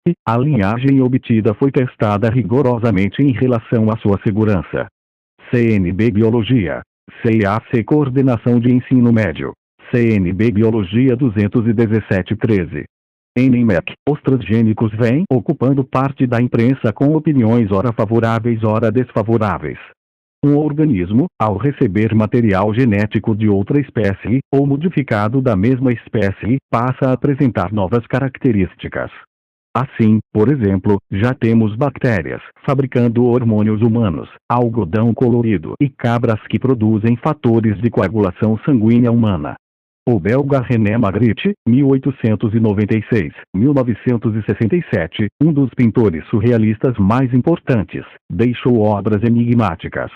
E a linhagem obtida foi testada rigorosamente em relação à sua segurança. CNB Biologia. CIAC Coordenação de Ensino Médio. CNB Biologia 21713. NMEC. Os transgênicos vêm ocupando parte da imprensa com opiniões ora favoráveis ora desfavoráveis. Um organismo, ao receber material genético de outra espécie, ou modificado da mesma espécie, passa a apresentar novas características. Assim, por exemplo, já temos bactérias fabricando hormônios humanos, algodão colorido e cabras que produzem fatores de coagulação sanguínea humana. O belga René Magritte, 1896-1967, um dos pintores surrealistas mais importantes, deixou obras enigmáticas.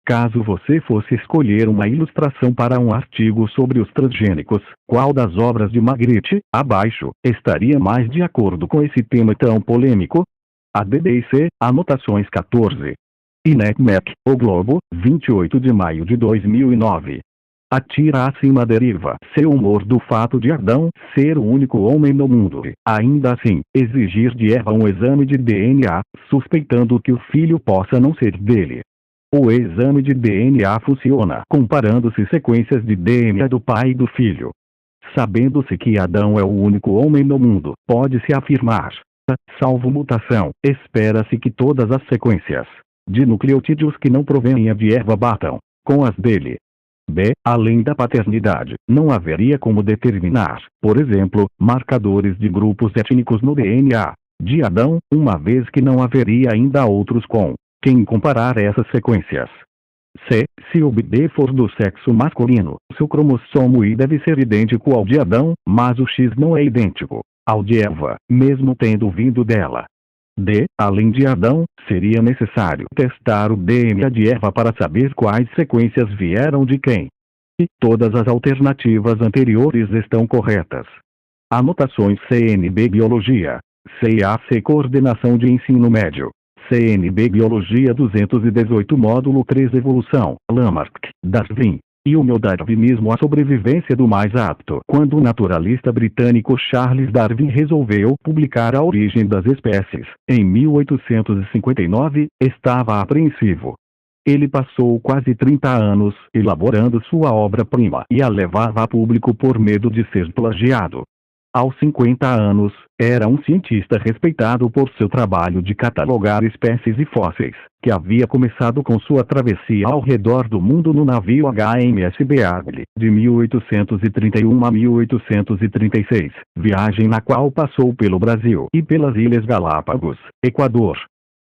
Caso você fosse escolher uma ilustração para um artigo sobre os transgênicos, qual das obras de Magritte, abaixo, estaria mais de acordo com esse tema tão polêmico? A BBC, anotações 14. INECMEC, O Globo, 28 de maio de 2009. Atira acima deriva seu humor do fato de Adão ser o único homem no mundo e, ainda assim, exigir de Eva um exame de DNA, suspeitando que o filho possa não ser dele. O exame de DNA funciona comparando-se sequências de DNA do pai e do filho. Sabendo-se que Adão é o único homem no mundo, pode-se afirmar, salvo mutação, espera-se que todas as sequências de nucleotídeos que não provêm de Eva batam com as dele. B. Além da paternidade, não haveria como determinar, por exemplo, marcadores de grupos étnicos no DNA de Adão, uma vez que não haveria ainda outros com quem comparar essas sequências. C. Se o BD for do sexo masculino, seu cromossomo Y deve ser idêntico ao de Adão, mas o X não é idêntico ao de Eva, mesmo tendo vindo dela. D. Além de Adão, seria necessário testar o DNA de Eva para saber quais sequências vieram de quem. E todas as alternativas anteriores estão corretas. Anotações CNB Biologia. CIAC Coordenação de Ensino Médio. CNB Biologia 218 Módulo 3 Evolução, Lamarck, Darwin. E o meu darwinismo a sobrevivência do mais apto. Quando o naturalista britânico Charles Darwin resolveu publicar A Origem das Espécies, em 1859, estava apreensivo. Ele passou quase 30 anos elaborando sua obra-prima e a levava a público por medo de ser plagiado. Aos 50 anos, era um cientista respeitado por seu trabalho de catalogar espécies e fósseis, que havia começado com sua travessia ao redor do mundo no navio HMS Beagle, de 1831 a 1836, viagem na qual passou pelo Brasil e pelas Ilhas Galápagos, Equador.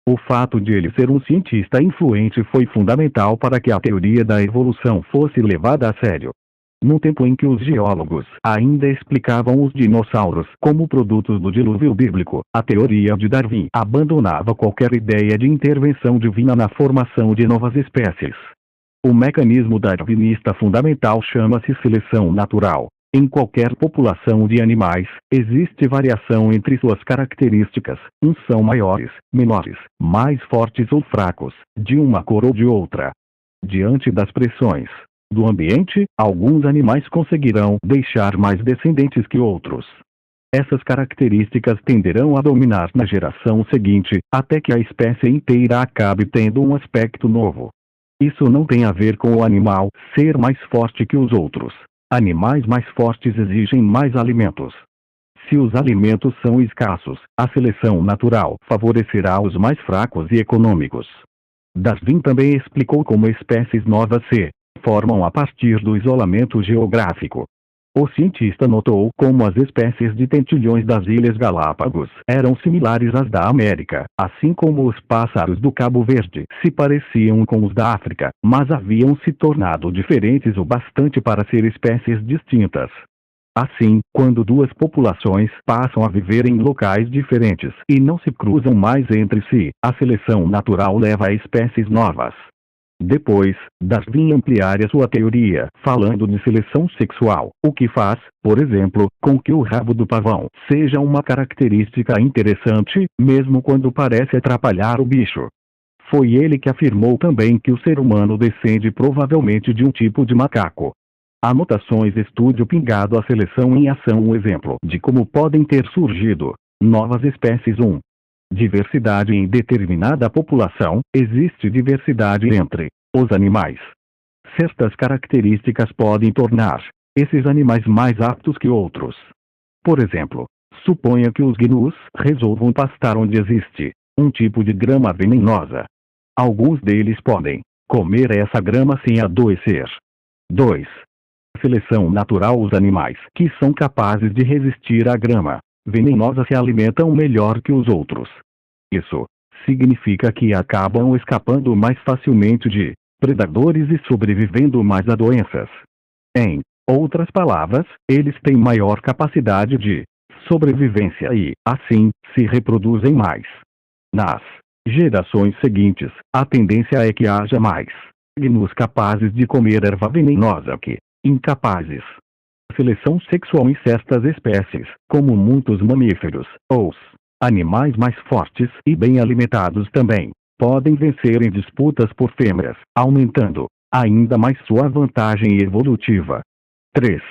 O fato de ele ser um cientista influente foi fundamental para que a teoria da evolução fosse levada a sério. No tempo em que os geólogos ainda explicavam os dinossauros como produtos do dilúvio bíblico, a teoria de Darwin abandonava qualquer ideia de intervenção divina na formação de novas espécies. O mecanismo darwinista fundamental chama-se seleção natural. Em qualquer população de animais, existe variação entre suas características, uns são maiores, menores, mais fortes ou fracos, de uma cor ou de outra. Diante das pressões do ambiente, alguns animais conseguirão deixar mais descendentes que outros. Essas características tenderão a dominar na geração seguinte, até que a espécie inteira acabe tendo um aspecto novo. Isso não tem a ver com o animal ser mais forte que os outros. Animais mais fortes exigem mais alimentos. Se os alimentos são escassos, a seleção natural favorecerá os mais fracos e econômicos. Darwin também explicou como espécies novas se formam a partir do isolamento geográfico. O cientista notou como as espécies de tentilhões das Ilhas Galápagos eram similares às da América, assim como os pássaros do Cabo Verde se pareciam com os da África, mas haviam se tornado diferentes o bastante para ser espécies distintas. Assim, quando duas populações passam a viver em locais diferentes e não se cruzam mais entre si, a seleção natural leva a espécies novas. Depois, Darwin ampliaria sua teoria, falando de seleção sexual, o que faz, por exemplo, com que o rabo do pavão seja uma característica interessante, mesmo quando parece atrapalhar o bicho. Foi ele que afirmou também que o ser humano descende provavelmente de um tipo de macaco. Anotações Estúdio Pingado A seleção em ação Um exemplo de como podem ter surgido Novas espécies. Diversidade em determinada população. Existe diversidade entre os animais. Certas características podem tornar esses animais mais aptos que outros. Por exemplo, suponha que os gnus resolvam pastar onde existe um tipo de grama venenosa. Alguns deles podem comer essa grama sem adoecer. 2. Seleção natural. Os animais que são capazes de resistir à grama venenosa se alimentam melhor que os outros. Isso significa que acabam escapando mais facilmente de predadores e sobrevivendo mais a doenças. Em outras palavras, eles têm maior capacidade de sobrevivência e, assim, se reproduzem mais. Nas gerações seguintes, a tendência é que haja mais gnus capazes de comer erva venenosa que incapazes. Seleção sexual. Em certas espécies, como muitos mamíferos, os animais mais fortes e bem alimentados também podem vencer em disputas por fêmeas, aumentando ainda mais sua vantagem evolutiva. 3.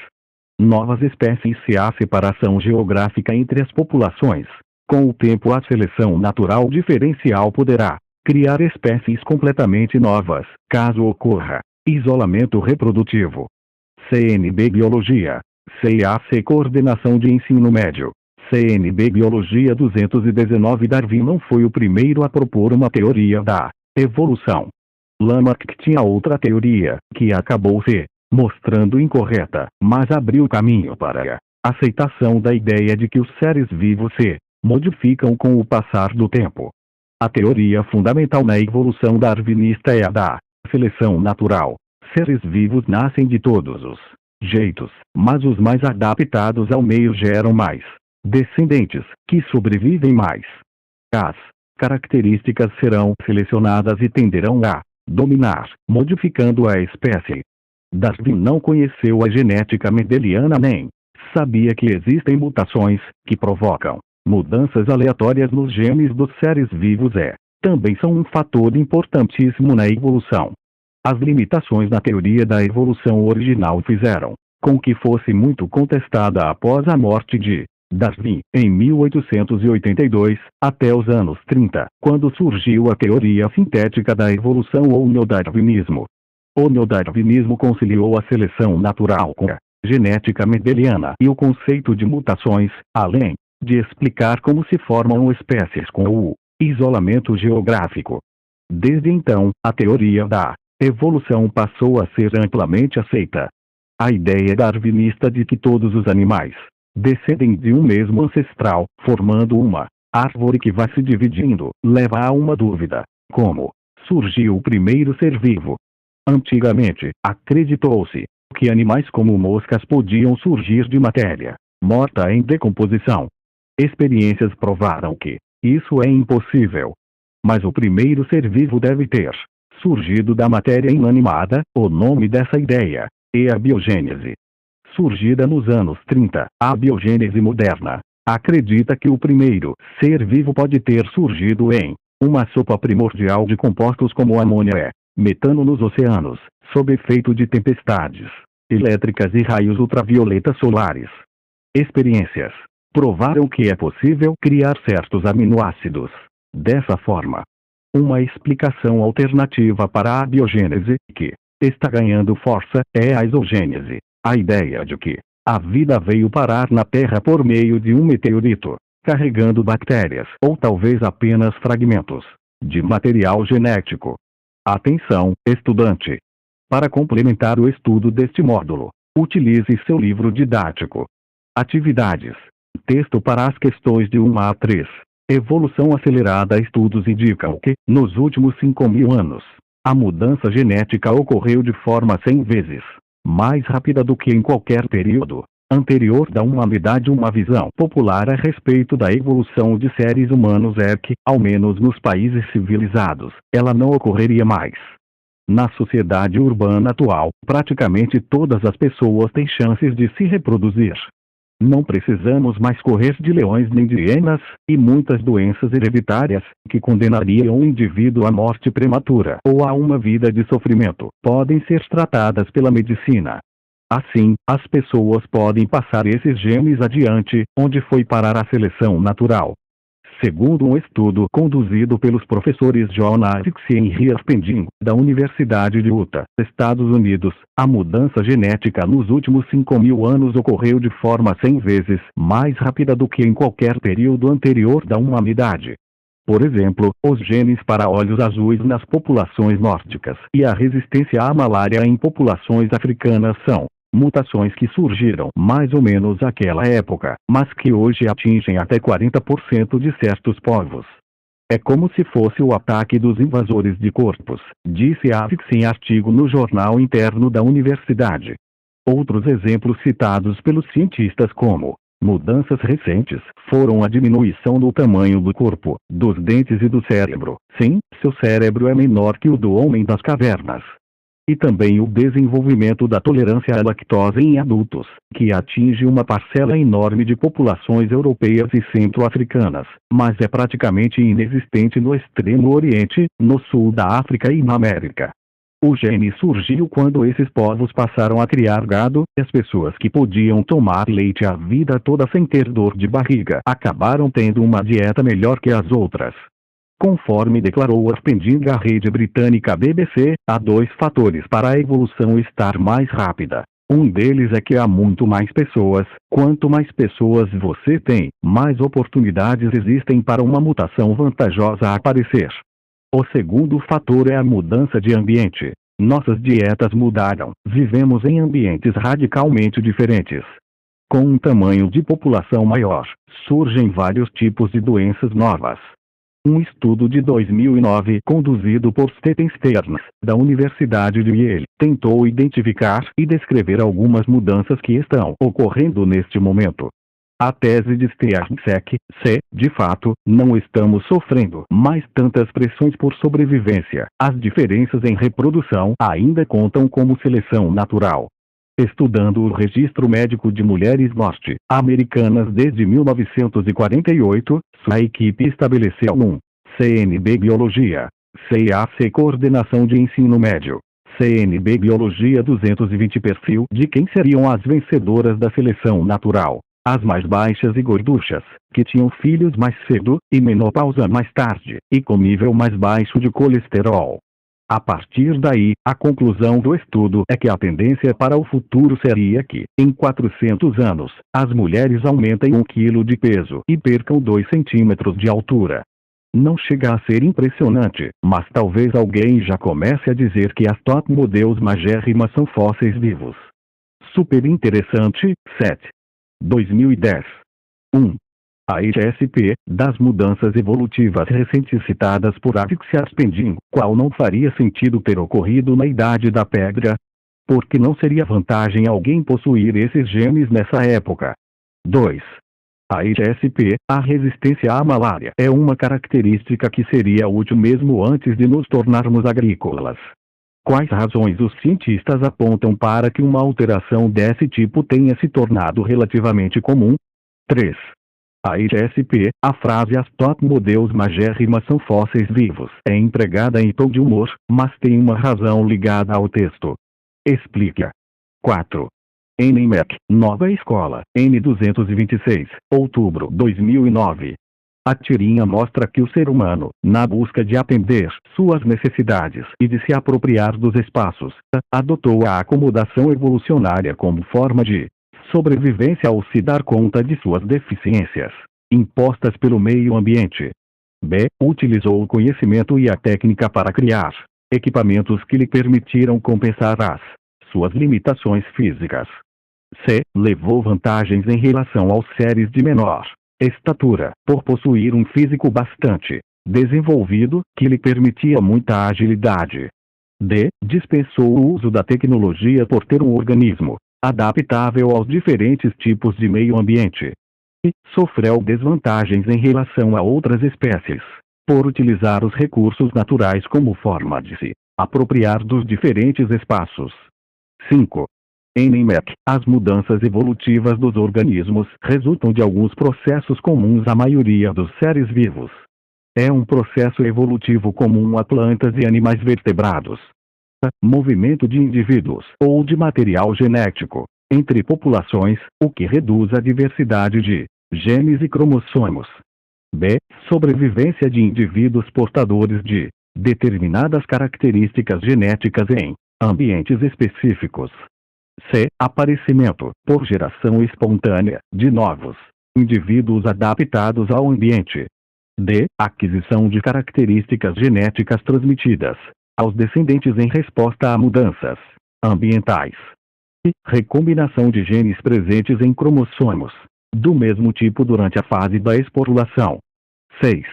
Novas espécies. Se há separação geográfica entre as populações, com o tempo a seleção natural diferencial poderá criar espécies completamente novas, caso ocorra isolamento reprodutivo. CNB Biologia. CAC Coordenação de Ensino Médio. CNB Biologia 219. Darwin não foi o primeiro a propor uma teoria da evolução. Lamarck tinha outra teoria, que acabou se mostrando incorreta, mas abriu caminho para a aceitação da ideia de que os seres vivos se modificam com o passar do tempo. A teoria fundamental na evolução darwinista é a da seleção natural. Seres vivos nascem de todos os jeitos, mas os mais adaptados ao meio geram mais descendentes, que sobrevivem mais. As características serão selecionadas e tenderão a dominar, modificando a espécie. Darwin não conheceu a genética mendeliana nem sabia que existem mutações que provocam mudanças aleatórias nos genes dos seres vivos também são um fator importantíssimo na evolução. As limitações da teoria da evolução original fizeram com que fosse muito contestada após a morte de Darwin, em 1882, até os anos 30, quando surgiu a teoria sintética da evolução ou neodarwinismo. O neodarwinismo conciliou a seleção natural com a genética mendeliana e o conceito de mutações, além de explicar como se formam espécies com o isolamento geográfico. Desde então, a teoria da evolução passou a ser amplamente aceita. A ideia darwinista de que todos os animais descendem de um mesmo ancestral, formando uma árvore que vai se dividindo, leva a uma dúvida: como surgiu o primeiro ser vivo? Antigamente, acreditou-se que animais como moscas podiam surgir de matéria morta em decomposição. Experiências provaram que isso é impossível. Mas o primeiro ser vivo deve ter surgido da matéria inanimada. O nome dessa ideia é a biogênese. Surgida nos anos 30, a biogênese moderna acredita que o primeiro ser vivo pode ter surgido em uma sopa primordial de compostos como amônia e metano nos oceanos, sob efeito de tempestades elétricas e raios ultravioletas solares. Experiências provaram que é possível criar certos aminoácidos dessa forma. Uma explicação alternativa para a biogênese, que está ganhando força, é a isogênese, a ideia de que a vida veio parar na Terra por meio de um meteorito, carregando bactérias ou talvez apenas fragmentos de material genético. Atenção, estudante! Para complementar o estudo deste módulo, utilize seu livro didático. Atividades. Texto para as questões de 1 a 3. Evolução acelerada. Estudos indicam que, nos últimos 5.000 anos, a mudança genética ocorreu de forma 100 vezes mais rápida do que em qualquer período anterior da humanidade. Uma visão popular a respeito da evolução de seres humanos é que, ao menos nos países civilizados, ela não ocorreria mais. Na sociedade urbana atual, praticamente todas as pessoas têm chances de se reproduzir. Não precisamos mais correr de leões nem de hienas, e muitas doenças hereditárias, que condenariam o indivíduo à morte prematura ou a uma vida de sofrimento, podem ser tratadas pela medicina. Assim, as pessoas podem passar esses genes adiante, onde foi parar a seleção natural. Segundo um estudo conduzido pelos professores John Isaacs e Henry Pending, da Universidade de Utah, Estados Unidos, a mudança genética nos últimos 5.000 anos ocorreu de forma 100 vezes mais rápida do que em qualquer período anterior da humanidade. Por exemplo, os genes para olhos azuis nas populações nórdicas e a resistência à malária em populações africanas são mutações que surgiram mais ou menos naquela época, mas que hoje atingem até 40% de certos povos. É como se fosse o ataque dos invasores de corpos, disse Isaacs em artigo no Jornal Interno da Universidade. Outros exemplos citados pelos cientistas como mudanças recentes foram a diminuição do tamanho do corpo, dos dentes e do cérebro. Sim, seu cérebro é menor que o do homem das cavernas. E também o desenvolvimento da tolerância à lactose em adultos, que atinge uma parcela enorme de populações europeias e centro-africanas, mas é praticamente inexistente no Extremo Oriente, no sul da África e na América. O gene surgiu quando esses povos passaram a criar gado, e as pessoas que podiam tomar leite a vida toda sem ter dor de barriga acabaram tendo uma dieta melhor que as outras. Conforme declarou a rede britânica BBC, há 2 fatores para a evolução estar mais rápida. Um deles é que há muito mais pessoas. Quanto mais pessoas você tem, mais oportunidades existem para uma mutação vantajosa aparecer. O segundo fator é a mudança de ambiente. Nossas dietas mudaram. Vivemos em ambientes radicalmente diferentes. Com um tamanho de população maior, surgem vários tipos de doenças novas. Um estudo de 2009, conduzido por Stephen Stearns, da Universidade de Yale, tentou identificar e descrever algumas mudanças que estão ocorrendo neste momento. A tese de Stearns é que, se, de fato, não estamos sofrendo mais tantas pressões por sobrevivência, as diferenças em reprodução ainda contam como seleção natural. Estudando o registro médico de mulheres norte-americanas desde 1948, sua equipe estabeleceu um CNB Biologia, CAC Coordenação de Ensino Médio, CNB Biologia 220 perfil de quem seriam as vencedoras da seleção natural, as mais baixas e gorduchas, que tinham filhos mais cedo, e menopausa mais tarde, e com nível mais baixo de colesterol. A partir daí, a conclusão do estudo é que a tendência para o futuro seria que, em 400 anos, as mulheres aumentem 1 kg de peso e percam 2 centímetros de altura. Não chega a ser impressionante, mas talvez alguém já comece a dizer que as top models magérrimas são fósseis vivos. Super interessante. 7. 2010. 1. A HSP, das mudanças evolutivas recentes citadas por Isaacs Pending, qual não faria sentido ter ocorrido na Idade da Pedra? Porque não seria vantagem alguém possuir esses genes nessa época? 2. A HSP, a resistência à malária, é uma característica que seria útil mesmo antes de nos tornarmos agrícolas. Quais razões os cientistas apontam para que uma alteração desse tipo tenha se tornado relativamente comum? 3. A HSP, a frase as top models magérrimas são fósseis vivos, é empregada em tom de humor, mas tem uma razão ligada ao texto. Explica. 4. NMAC, Nova Escola, N226, outubro 2009. A tirinha mostra que o ser humano, na busca de atender suas necessidades e de se apropriar dos espaços, adotou a acomodação evolucionária como forma de sobrevivência ao se dar conta de suas deficiências, impostas pelo meio ambiente. B. Utilizou o conhecimento e a técnica para criar equipamentos que lhe permitiram compensar as suas limitações físicas. C. Levou vantagens em relação aos seres de menor estatura, por possuir um físico bastante desenvolvido, que lhe permitia muita agilidade. D. Dispensou o uso da tecnologia por ter um organismo adaptável aos diferentes tipos de meio ambiente. E sofreu desvantagens em relação a outras espécies, por utilizar os recursos naturais como forma de se apropriar dos diferentes espaços. 5. NMAC, as mudanças evolutivas dos organismos resultam de alguns processos comuns à maioria dos seres vivos. É um processo evolutivo comum a plantas e animais vertebrados. movimento de indivíduos ou de material genético entre populações, o que reduz a diversidade de genes e cromossomos. B. Sobrevivência de indivíduos portadores de determinadas características genéticas em ambientes específicos. C. Aparecimento, por geração espontânea, de novos indivíduos adaptados ao ambiente. D. Aquisição de características genéticas transmitidas aos descendentes em resposta a mudanças ambientais. E. Recombinação de genes presentes em cromossomos do mesmo tipo durante a fase da esporulação. 6.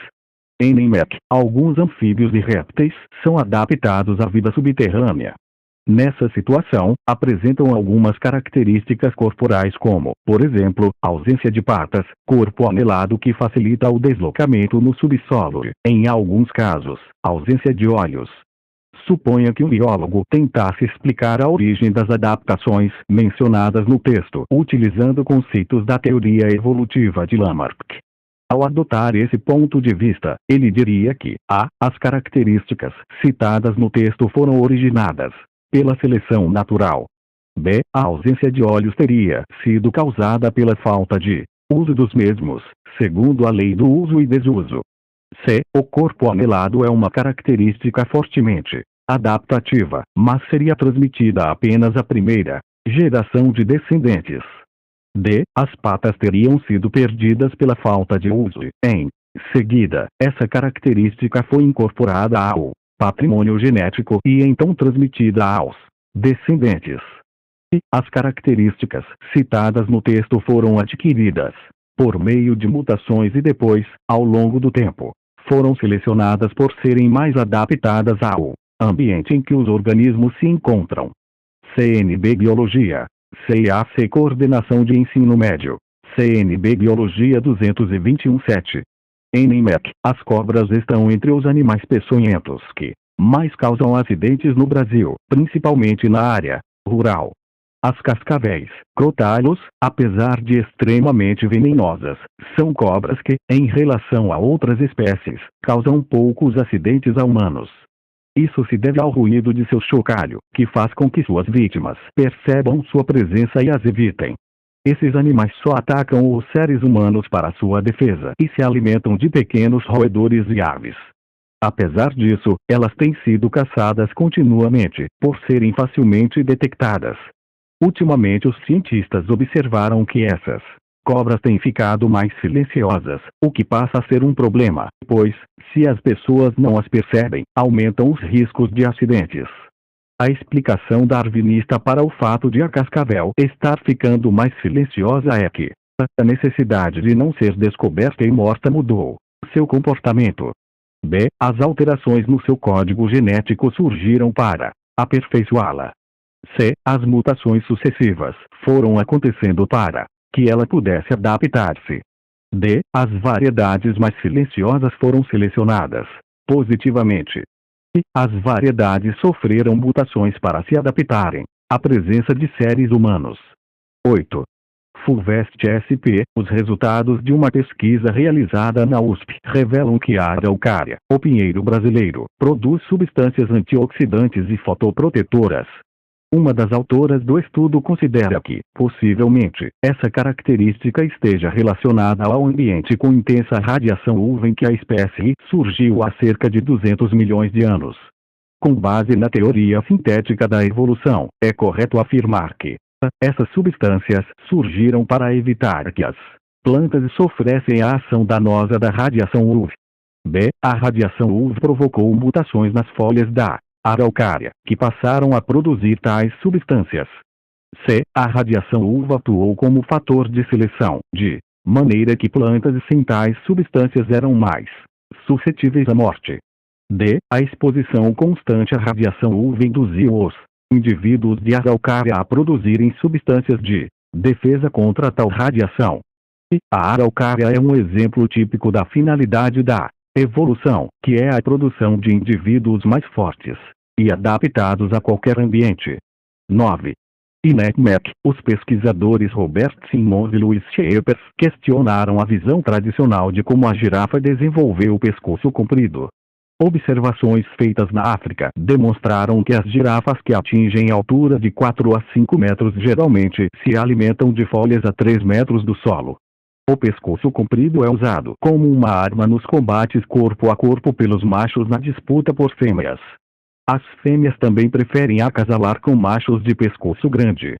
NMEC. Alguns anfíbios e répteis são adaptados à vida subterrânea. Nessa situação, apresentam algumas características corporais como, por exemplo, ausência de patas, corpo anelado que facilita o deslocamento no subsolo e, em alguns casos, ausência de olhos. Suponha que um biólogo tentasse explicar a origem das adaptações mencionadas no texto utilizando conceitos da teoria evolutiva de Lamarck. Ao adotar esse ponto de vista, ele diria que a. As características citadas no texto foram originadas pela seleção natural. B. A ausência de olhos teria sido causada pela falta de uso dos mesmos, segundo a lei do uso e desuso. C. O corpo anelado é uma característica fortemente adaptativa, mas seria transmitida apenas à primeira geração de descendentes. D. As patas teriam sido perdidas pela falta de uso e, em seguida, essa característica foi incorporada ao patrimônio genético e então transmitida aos descendentes. E as características citadas no texto foram adquiridas por meio de mutações e depois, ao longo do tempo, foram selecionadas por serem mais adaptadas ao ambiente em que os organismos se encontram. CNB Biologia. CAC Coordenação de Ensino Médio. CNB Biologia 221-7. NMEC. As cobras estão entre os animais peçonhentos que mais causam acidentes no Brasil, principalmente na área rural. As cascavéis, crotalos, apesar de extremamente venenosas, são cobras que, em relação a outras espécies, causam poucos acidentes a humanos. Isso se deve ao ruído de seu chocalho, que faz com que suas vítimas percebam sua presença e as evitem. Esses animais só atacam os seres humanos para sua defesa e se alimentam de pequenos roedores e aves. Apesar disso, elas têm sido caçadas continuamente, por serem facilmente detectadas. Ultimamente os cientistas observaram que essas cobras têm ficado mais silenciosas, o que passa a ser um problema, pois, se as pessoas não as percebem, aumentam os riscos de acidentes. A explicação darwinista para o fato de a cascavel estar ficando mais silenciosa é que a necessidade de não ser descoberta e morta mudou seu comportamento. B. As alterações no seu código genético surgiram para aperfeiçoá-la. C. As mutações sucessivas foram acontecendo para que ela pudesse adaptar-se. D. As variedades mais silenciosas foram selecionadas positivamente. E as variedades sofreram mutações para se adaptarem à presença de seres humanos. 8. Fulvestre SP. Os resultados de uma pesquisa realizada na USP revelam que a araucária, o pinheiro brasileiro, produz substâncias antioxidantes e fotoprotetoras. Uma das autoras do estudo considera que, possivelmente, essa característica esteja relacionada ao ambiente com intensa radiação UV em que a espécie surgiu há cerca de 200 milhões de anos. Com base na teoria sintética da evolução, é correto afirmar que essas substâncias surgiram para evitar que as plantas sofressem a ação danosa da radiação UV. B. A radiação UV provocou mutações nas folhas da araucária, que passaram a produzir tais substâncias. C. A radiação UV atuou como fator de seleção, de maneira que plantas sem tais substâncias eram mais suscetíveis à morte. D. A exposição constante à radiação UV induziu os indivíduos de araucária a produzirem substâncias de defesa contra tal radiação. E a araucária é um exemplo típico da finalidade da evolução, que é a produção de indivíduos mais fortes e adaptados a qualquer ambiente. 9. INECMEC. Os pesquisadores Robert Simmons e Louis Schaepers questionaram a visão tradicional de como a girafa desenvolveu o pescoço comprido. Observações feitas na África demonstraram que as girafas que atingem altura de 4 a 5 metros geralmente se alimentam de folhas a 3 metros do solo. O pescoço comprido é usado como uma arma nos combates corpo a corpo pelos machos na disputa por fêmeas. As fêmeas também preferem acasalar com machos de pescoço grande.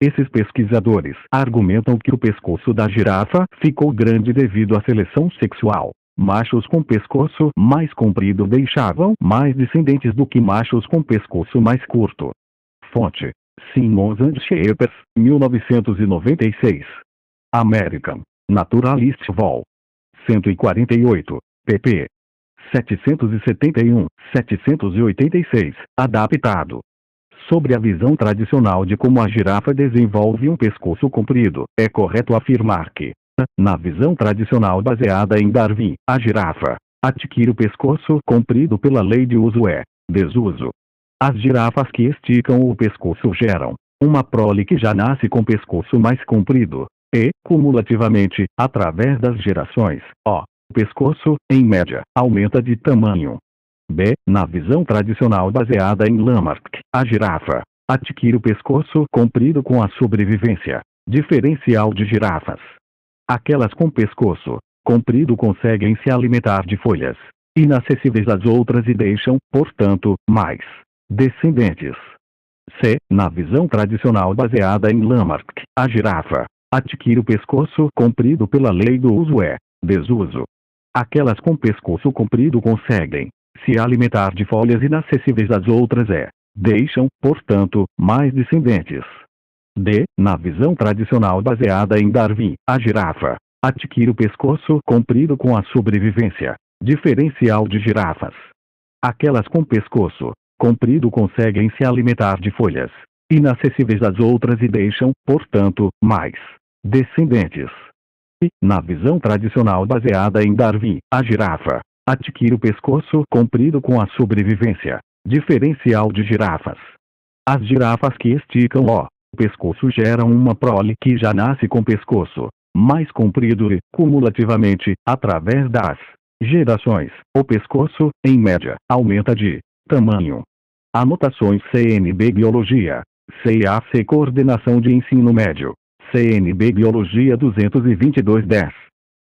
Esses pesquisadores argumentam que o pescoço da girafa ficou grande devido à seleção sexual. Machos com pescoço mais comprido deixavam mais descendentes do que machos com pescoço mais curto. Fonte: Simmons and Schaepers, 1996. American Naturalist Vol. 148, pp. 771, 786, adaptado. Sobre a visão tradicional de como a girafa desenvolve um pescoço comprido, é correto afirmar que, na visão tradicional baseada em Darwin, a girafa adquire o pescoço comprido pela lei de uso e desuso. As girafas que esticam o pescoço geram uma prole que já nasce com pescoço mais comprido, e, cumulativamente, através das gerações, o pescoço, em média, aumenta de tamanho. B. Na visão tradicional baseada em Lamarck, a girafa adquire o pescoço comprido com a sobrevivência diferencial de girafas. Aquelas com pescoço comprido conseguem se alimentar de folhas inacessíveis às outras e deixam, portanto, mais descendentes. C. Na visão tradicional baseada em Lamarck, a girafa adquire o pescoço comprido pela lei do uso e desuso. Aquelas com pescoço comprido conseguem se alimentar de folhas inacessíveis às outras e deixam, portanto, mais descendentes. D. Na visão tradicional baseada em Darwin, a girafa adquire o pescoço comprido com a sobrevivência diferencial de girafas. Aquelas com pescoço comprido conseguem se alimentar de folhas inacessíveis às outras e deixam, portanto, mais descendentes. E, na visão tradicional baseada em Darwin, a girafa adquire o pescoço comprido com a sobrevivência diferencial de girafas. As girafas que esticam o pescoço geram uma prole que já nasce com pescoço mais comprido e, cumulativamente, através das gerações, o pescoço, em média, aumenta de tamanho. Anotações CNB Biologia, CAC Coordenação de Ensino Médio, CNB Biologia 22210.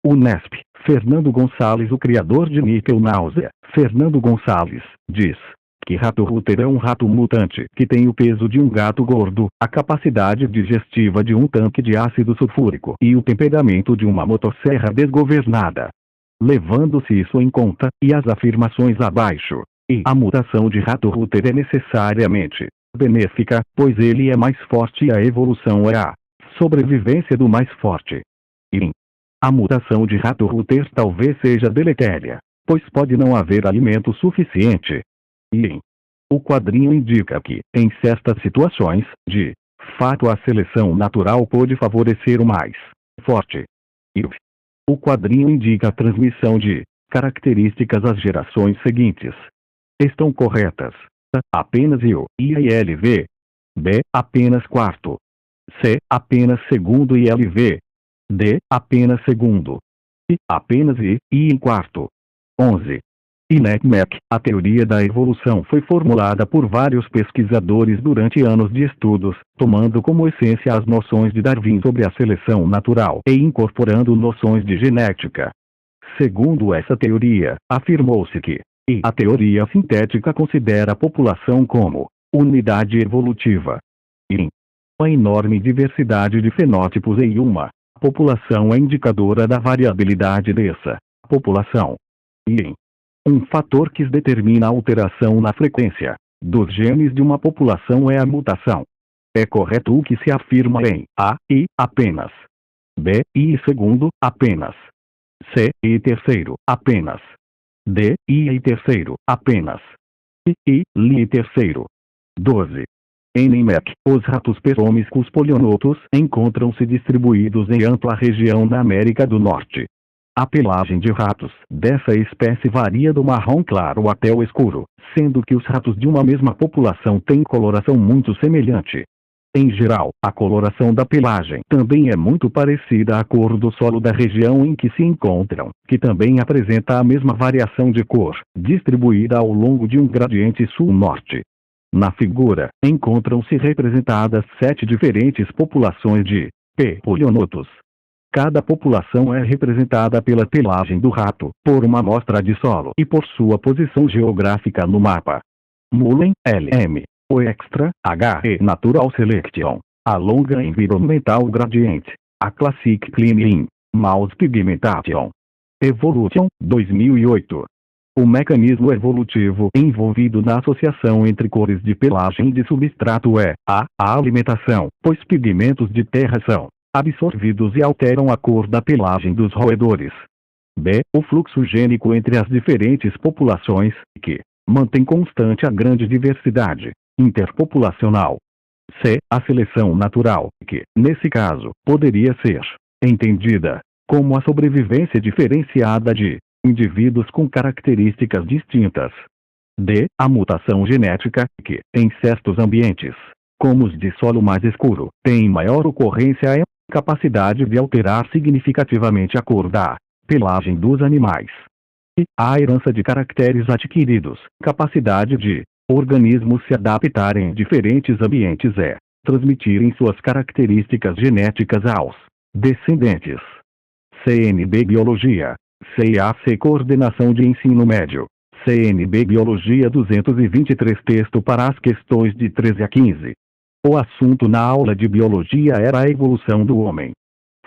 Unesp, Fernando Gonçalves. O criador de Níquel Náusea, Fernando Gonçalves, diz que rato router é um rato mutante que tem o peso de um gato gordo, a capacidade digestiva de um tanque de ácido sulfúrico e o temperamento de uma motosserra desgovernada. Levando-se isso em conta, e as afirmações abaixo, e a mutação de rato router é necessariamente benéfica, pois ele é mais forte e a evolução é a sobrevivência do mais forte. E a mutação de rato router talvez seja deletéria, pois pode não haver alimento suficiente. E o quadrinho indica que, em certas situações, de fato a seleção natural pode favorecer o mais forte. E o quadrinho indica a transmissão de características às gerações seguintes. Estão corretas. A. Apenas o I e LV. B. Apenas quarto. C. Apenas segundo e LV. D. Apenas segundo. E. Apenas I em quarto. 11. INECMEC. A teoria da evolução foi formulada por vários pesquisadores durante anos de estudos, tomando como essência as noções de Darwin sobre a seleção natural e incorporando noções de genética. Segundo essa teoria, afirmou-se que a teoria sintética considera a população como unidade evolutiva. E uma enorme diversidade de fenótipos em uma população é indicadora da variabilidade dessa população. E um fator que determina a alteração na frequência dos genes de uma população é a mutação. É correto o que se afirma em A e apenas. B e segundo, apenas. C e terceiro, apenas. D e terceiro, apenas. E li terceiro. 12. NMEC. Os ratos perômicos polionotos encontram-se distribuídos em ampla região da América do Norte. A pelagem de ratos dessa espécie varia do marrom claro até o escuro, sendo que os ratos de uma mesma população têm coloração muito semelhante. Em geral, a coloração da pelagem também é muito parecida à cor do solo da região em que se encontram, que também apresenta a mesma variação de cor, distribuída ao longo de um gradiente sul-norte. Na figura, encontram-se representadas 7 diferentes populações de polionotos. Cada população é representada pela pelagem do rato, por uma amostra de solo e por sua posição geográfica no mapa. Mullen, L.M. O Extra, H.E. Natural Selection. A Longa Environmental Gradient. A Classic Cleaning. Mouse Pigmentation. Evolution, 2008. O mecanismo evolutivo envolvido na associação entre cores de pelagem e de substrato é a alimentação, pois pigmentos de terra são absorvidos e alteram a cor da pelagem dos roedores. B. O fluxo gênico entre as diferentes populações, que mantém constante a grande diversidade interpopulacional. C. A seleção natural, que, nesse caso, poderia ser entendida como a sobrevivência diferenciada de indivíduos com características distintas. D. A mutação genética, que, em certos ambientes, como os de solo mais escuro, tem maior ocorrência e capacidade de alterar significativamente a cor da pelagem dos animais. E a herança de caracteres adquiridos, capacidade de organismos se adaptarem em diferentes ambientes é transmitirem suas características genéticas aos descendentes. CNB Biologia. CAC Coordenação de Ensino Médio. CNB Biologia 223 Texto para as questões de 13 a 15. O assunto na aula de biologia era a evolução do homem.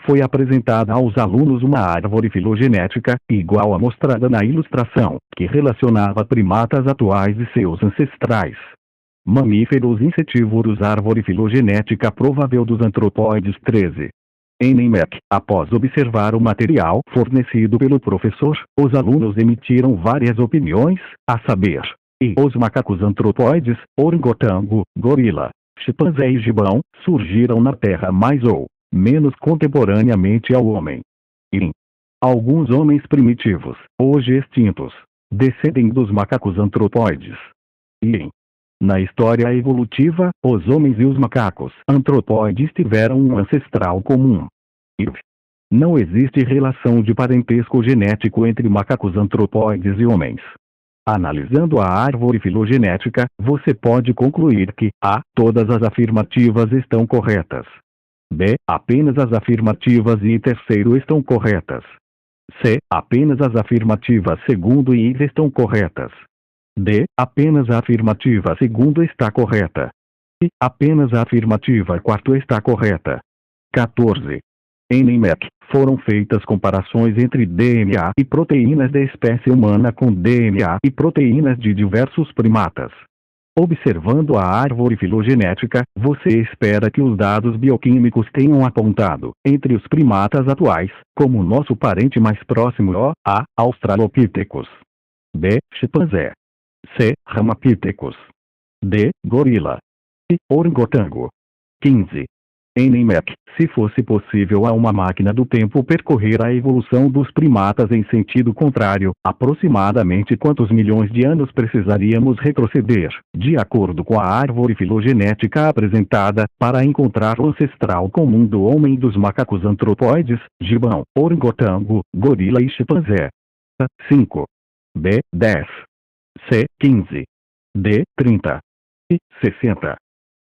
Foi apresentada aos alunos uma árvore filogenética, igual à mostrada na ilustração, que relacionava primatas atuais e seus ancestrais. Mamíferos insetívoros. Árvore filogenética provável dos antropóides 13. NMEC. Após observar o material fornecido pelo professor, os alunos emitiram várias opiniões, a saber, e os macacos antropóides, orangotango, gorila, chimpanzé e gibão, surgiram na Terra mais ou menos contemporaneamente ao homem. E alguns homens primitivos, hoje extintos, descendem dos macacos antropóides. E na história evolutiva, os homens e os macacos antropóides tiveram um ancestral comum. E não existe relação de parentesco genético entre macacos antropóides e homens. Analisando a árvore filogenética, você pode concluir que a. Todas as afirmativas estão corretas. B. Apenas as afirmativas e terceiro estão corretas. C. Apenas as afirmativas segundo e estão corretas. D. Apenas a afirmativa segundo está correta. E apenas a afirmativa quarto está correta. 14. NMEC. Foram feitas comparações entre DNA e proteínas da espécie humana com DNA e proteínas de diversos primatas. Observando a árvore filogenética, você espera que os dados bioquímicos tenham apontado, entre os primatas atuais, como nosso parente mais próximo A. Australopithecus. B. Chimpanzé. C. Ramapithecus. D. Gorila. E. Orangotango. 15. NMEC. Se fosse possível a uma máquina do tempo percorrer a evolução dos primatas em sentido contrário, aproximadamente quantos milhões de anos precisaríamos retroceder, de acordo com a árvore filogenética apresentada, para encontrar o ancestral comum do homem e dos macacos antropóides, gibão, orangotango, gorila e chimpanzé? 5. B. 10. C. 15. D. 30. E. 60.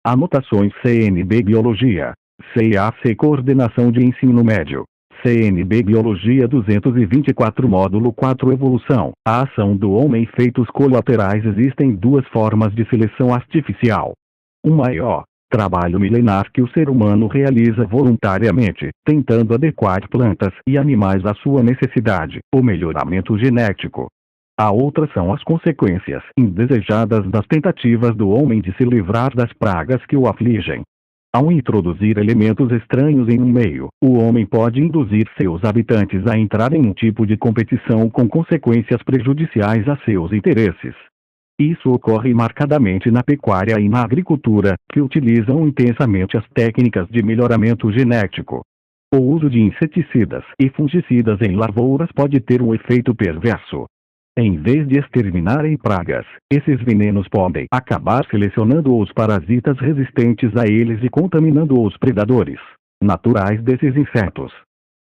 Anotações. CNB Biologia. CAC Coordenação de Ensino Médio. CNB Biologia 224 Módulo 4 Evolução. A ação do homem. Efeitos colaterais. Existem duas formas de seleção artificial. Um maior trabalho milenar que o ser humano realiza voluntariamente, tentando adequar plantas e animais à sua necessidade, o melhoramento genético. A outra são as consequências indesejadas das tentativas do homem de se livrar das pragas que o afligem. Ao introduzir elementos estranhos em um meio, o homem pode induzir seus habitantes a entrar em um tipo de competição com consequências prejudiciais a seus interesses. Isso ocorre marcadamente na pecuária e na agricultura, que utilizam intensamente as técnicas de melhoramento genético. O uso de inseticidas e fungicidas em lavouras pode ter um efeito perverso. Em vez de exterminarem pragas, esses venenos podem acabar selecionando os parasitas resistentes a eles e contaminando os predadores naturais desses insetos.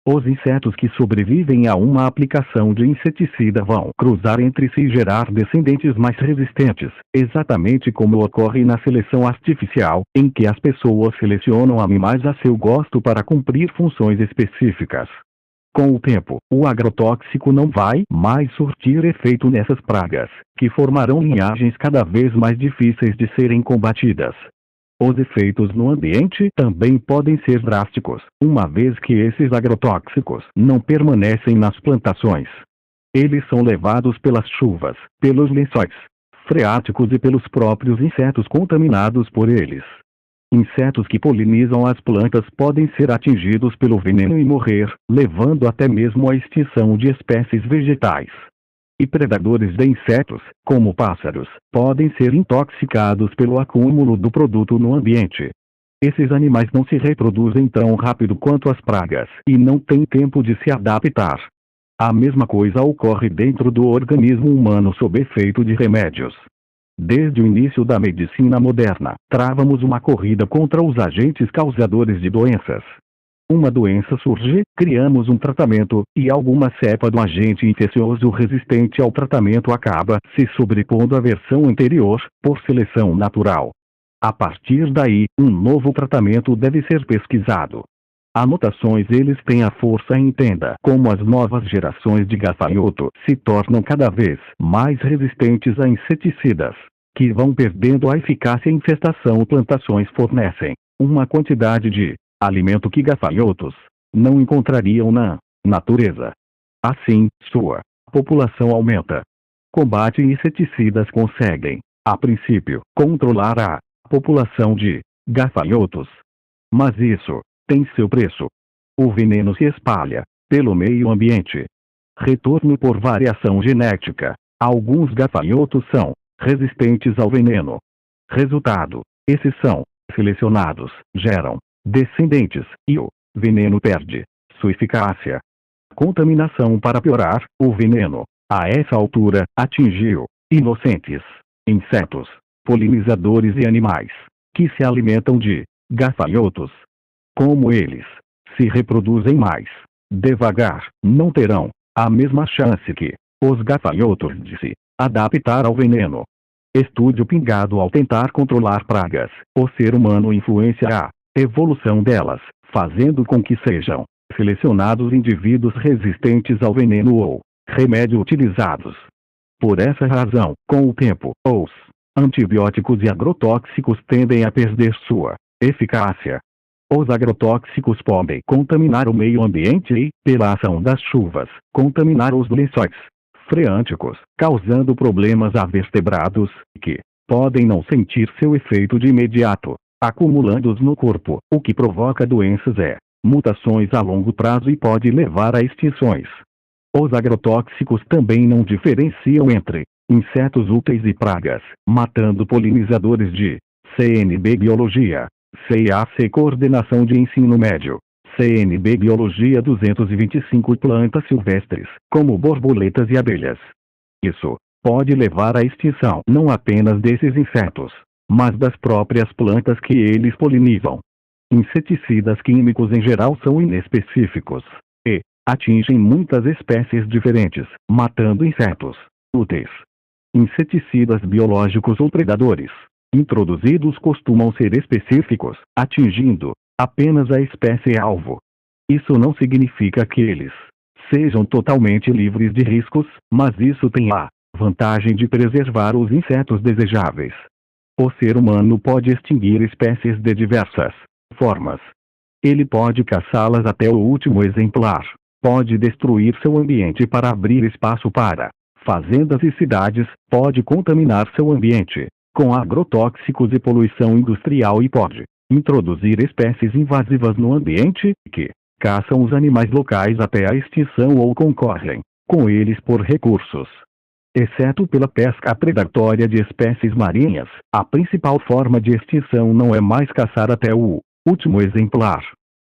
Os insetos que sobrevivem a uma aplicação de inseticida vão cruzar entre si e gerar descendentes mais resistentes, exatamente como ocorre na seleção artificial, em que as pessoas selecionam animais a seu gosto para cumprir funções específicas. Com o tempo, o agrotóxico não vai mais surtir efeito nessas pragas, que formarão linhagens cada vez mais difíceis de serem combatidas. Os efeitos no ambiente também podem ser drásticos, uma vez que esses agrotóxicos não permanecem nas plantações. Eles são levados pelas chuvas, pelos lençóis freáticos e pelos próprios insetos contaminados por eles. Insetos que polinizam as plantas podem ser atingidos pelo veneno e morrer, levando até mesmo à extinção de espécies vegetais. E predadores de insetos, como pássaros, podem ser intoxicados pelo acúmulo do produto no ambiente. Esses animais não se reproduzem tão rápido quanto as pragas e não têm tempo de se adaptar. A mesma coisa ocorre dentro do organismo humano sob efeito de remédios. Desde o início da medicina moderna, travamos uma corrida contra os agentes causadores de doenças. Uma doença surge, criamos um tratamento, e alguma cepa do agente infeccioso resistente ao tratamento acaba se sobrepondo à versão anterior, por seleção natural. A partir daí, um novo tratamento deve ser pesquisado. Anotações eles têm a força e entenda como as novas gerações de gafanhoto se tornam cada vez mais resistentes a inseticidas, que vão perdendo a eficácia e infestação plantações fornecem uma quantidade de alimento que gafanhotos não encontrariam na natureza. Assim, sua população aumenta. Combate e inseticidas conseguem, a princípio, controlar a população de gafanhotos. Mas isso tem seu preço. O veneno se espalha pelo meio ambiente. Retorno por variação genética. Alguns gafanhotos são resistentes ao veneno. Resultado: esses são selecionados, geram descendentes, e o veneno perde sua eficácia. Contaminação. Para piorar, o veneno, a essa altura, atingiu inocentes insetos, polinizadores e animais que se alimentam de gafanhotos. Como eles se reproduzem mais devagar, não terão a mesma chance que os gafanhotos de se adaptar ao veneno. Estude o pingado. Ao tentar controlar pragas, o ser humano influencia a evolução delas, fazendo com que sejam selecionados indivíduos resistentes ao veneno ou remédio utilizados. Por essa razão, com o tempo, os antibióticos e agrotóxicos tendem a perder sua eficácia. Os agrotóxicos podem contaminar o meio ambiente e, pela ação das chuvas, contaminar os lençóis freáticos, causando problemas a vertebrados, que podem não sentir seu efeito de imediato, acumulando-os no corpo, o que provoca doenças mutações a longo prazo e pode levar a extinções. Os agrotóxicos também não diferenciam entre insetos úteis e pragas, matando polinizadores de CNB Biologia, CAC Coordenação de Ensino Médio, CNB Biologia 225 plantas silvestres, como borboletas e abelhas. Isso pode levar à extinção não apenas desses insetos, mas das próprias plantas que eles polinizam. Inseticidas químicos em geral são inespecíficos e atingem muitas espécies diferentes, matando insetos úteis. Inseticidas biológicos ou predadores introduzidos costumam ser específicos, atingindo apenas a espécie alvo. Isso não significa que eles sejam totalmente livres de riscos, mas isso tem a vantagem de preservar os insetos desejáveis. O ser humano pode extinguir espécies de diversas formas. Ele pode caçá-las até o último exemplar. Pode destruir seu ambiente para abrir espaço para fazendas e cidades. Pode contaminar seu ambiente com agrotóxicos e poluição industrial e pode introduzir espécies invasivas no ambiente que caçam os animais locais até a extinção ou concorrem com eles por recursos. Exceto pela pesca predatória de espécies marinhas, a principal forma de extinção não é mais caçar até o último exemplar.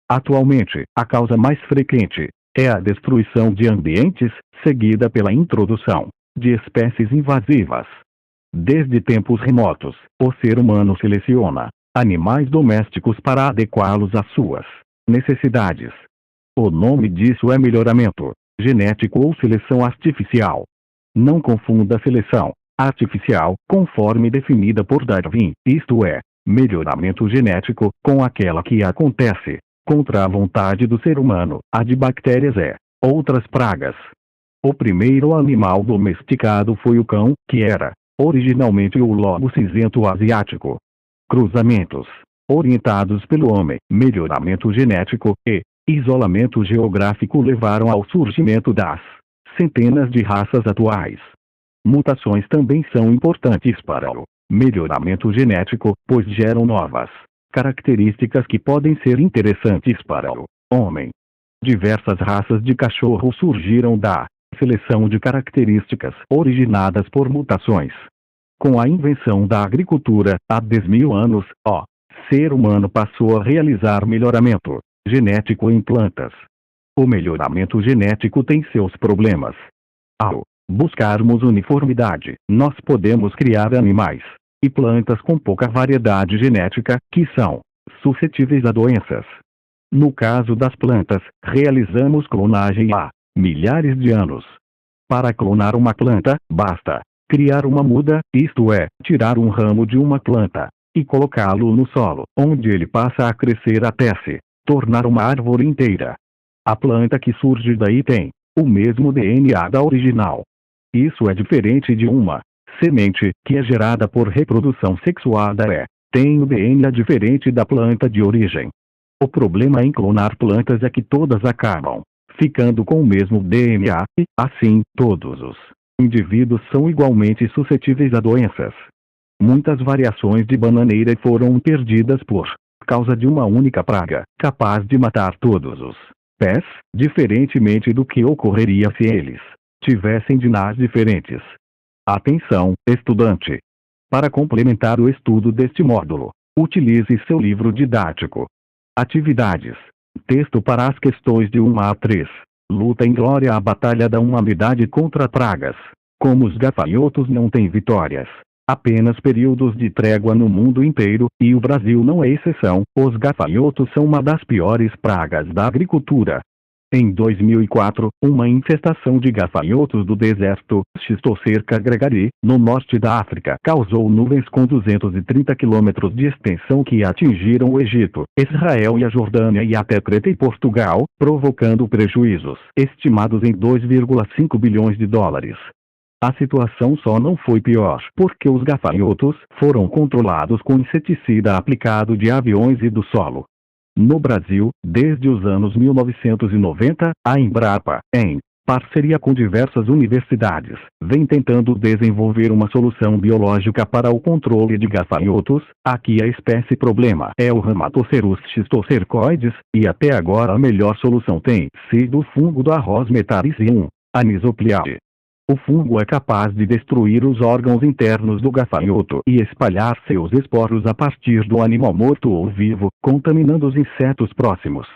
Atualmente, a causa mais frequente é a destruição de ambientes, seguida pela introdução de espécies invasivas. Desde tempos remotos, o ser humano seleciona animais domésticos para adequá-los às suas necessidades. O nome disso é melhoramento genético ou seleção artificial. Não confunda seleção artificial, conforme definida por Darwin, isto é, melhoramento genético, com aquela que acontece contra a vontade do ser humano, a de bactérias e outras pragas. O primeiro animal domesticado foi o cão, que era originalmente o lobo cinzento asiático. Cruzamentos orientados pelo homem, melhoramento genético e isolamento geográfico levaram ao surgimento das centenas de raças atuais. Mutações também são importantes para o melhoramento genético, pois geram novas características que podem ser interessantes para o homem. Diversas raças de cachorro surgiram da seleção de características originadas por mutações. Com a invenção da agricultura, há 10.000 anos, o ser humano passou a realizar melhoramento genético em plantas. O melhoramento genético tem seus problemas. Ao buscarmos uniformidade, nós podemos criar animais e plantas com pouca variedade genética, que são suscetíveis a doenças. No caso das plantas, realizamos clonagem há milhares de anos. Para clonar uma planta, basta criar uma muda, isto é, tirar um ramo de uma planta e colocá-lo no solo, onde ele passa a crescer até se tornar uma árvore inteira. A planta que surge daí tem o mesmo DNA da original. Isso é diferente de uma semente, que é gerada por reprodução sexuada tem o DNA diferente da planta de origem. O problema em clonar plantas é que todas acabam ficando com o mesmo DNA, e, assim, todos os indivíduos são igualmente suscetíveis a doenças. Muitas variações de bananeira foram perdidas por causa de uma única praga, capaz de matar todos os pés, diferentemente do que ocorreria se eles tivessem DNAs diferentes. Atenção, estudante! Para complementar o estudo deste módulo, utilize seu livro didático. Atividades. Texto para as questões de 1 a 3. Luta em glória a batalha da humanidade contra pragas. Como os gafanhotos não têm vitórias, apenas períodos de trégua no mundo inteiro, e o Brasil não é exceção, os gafanhotos são uma das piores pragas da agricultura. Em 2004, uma infestação de gafanhotos do deserto, Schistocerca gregarii, no norte da África, causou nuvens com 230 quilômetros de extensão que atingiram o Egito, Israel e a Jordânia e até Creta e Portugal, provocando prejuízos estimados em 2,5 bilhões de dólares. A situação só não foi pior porque os gafanhotos foram controlados com inseticida aplicado de aviões e do solo. No Brasil, desde os anos 1990, a Embrapa, em parceria com diversas universidades, vem tentando desenvolver uma solução biológica para o controle de gafanhotos. Aqui a espécie problema é o Rhamatocerus schistocercoides, e até agora a melhor solução tem sido o fungo do arroz Metarhizium anisopliae. O fungo é capaz de destruir os órgãos internos do gafanhoto e espalhar seus esporos a partir do animal morto ou vivo, contaminando os insetos próximos.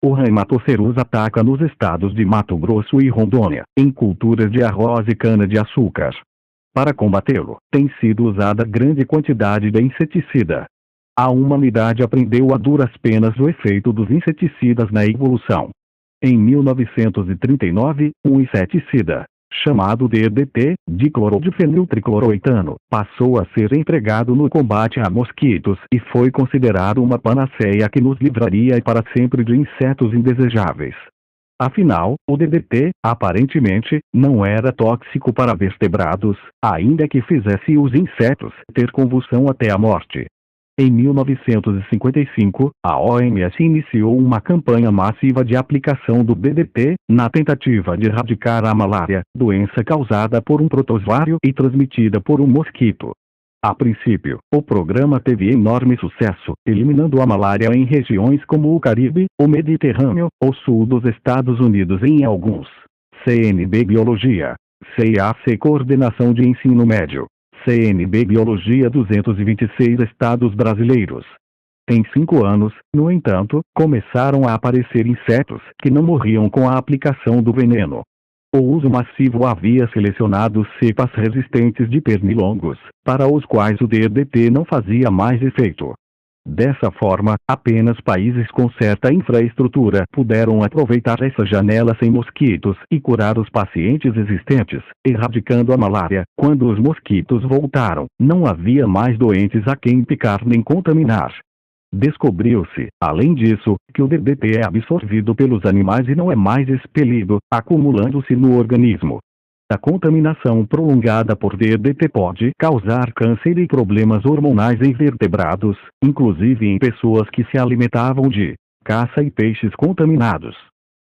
O Rhamatocerus ataca nos estados de Mato Grosso e Rondônia, em culturas de arroz e cana-de-açúcar. Para combatê-lo, tem sido usada grande quantidade de inseticida. A humanidade aprendeu a duras penas o efeito dos inseticidas na evolução. Em 1939, um inseticida chamado DDT, diclorodifeniltricloroetano, passou a ser empregado no combate a mosquitos e foi considerado uma panaceia que nos livraria para sempre de insetos indesejáveis. Afinal, o DDT, aparentemente, não era tóxico para vertebrados, ainda que fizesse os insetos ter convulsão até a morte. Em 1955, a OMS iniciou uma campanha massiva de aplicação do DDT, na tentativa de erradicar a malária, doença causada por um protozoário e transmitida por um mosquito. A princípio, o programa teve enorme sucesso, eliminando a malária em regiões como o Caribe, o Mediterrâneo, o sul dos Estados Unidos e em alguns CNB Biologia, CAC Coordenação de Ensino Médio, CNB Biologia 226 estados brasileiros. Em 5 anos, no entanto, começaram a aparecer insetos que não morriam com a aplicação do veneno. O uso massivo havia selecionado cepas resistentes de pernilongos, para os quais o DDT não fazia mais efeito. Dessa forma, apenas países com certa infraestrutura puderam aproveitar essa janela sem mosquitos e curar os pacientes existentes, erradicando a malária. Quando os mosquitos voltaram, não havia mais doentes a quem picar nem contaminar. Descobriu-se, além disso, que o DDT é absorvido pelos animais e não é mais expelido, acumulando-se no organismo. A contaminação prolongada por DDT pode causar câncer e problemas hormonais em vertebrados, inclusive em pessoas que se alimentavam de caça e peixes contaminados.